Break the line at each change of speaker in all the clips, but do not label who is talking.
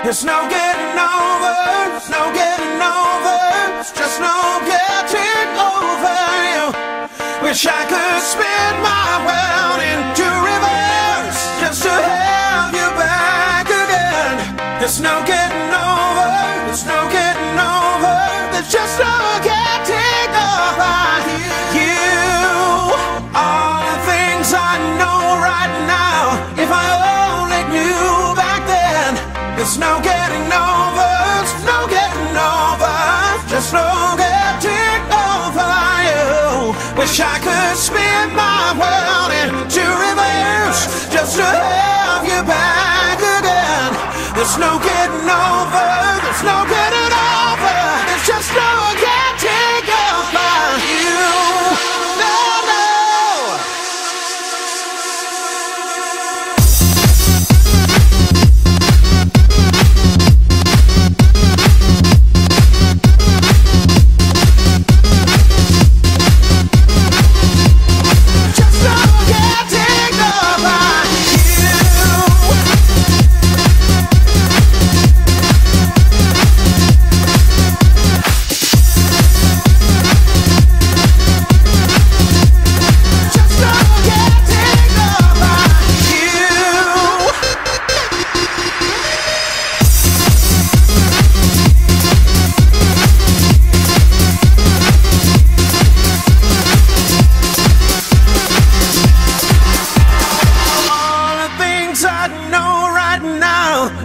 It's no getting over, it's no getting over, it's just no getting over you. Wish I could spin my world into reverse just to have you back again. It's no getting over, it's no getting over, there's just no getting over you. All the things I know right now, if I only knew back then. It's no getting over, it's no getting over, just no getting over you. Wish I could spin my world into reverse just to have you back again. There's no getting over, there's no getting over, it's just no getting over you. No, no.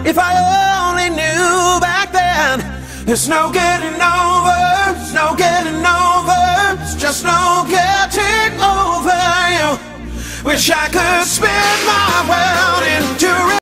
If I only knew back then. There's no getting over, there's no getting over, it's just no getting over you. Wish I could spin my world into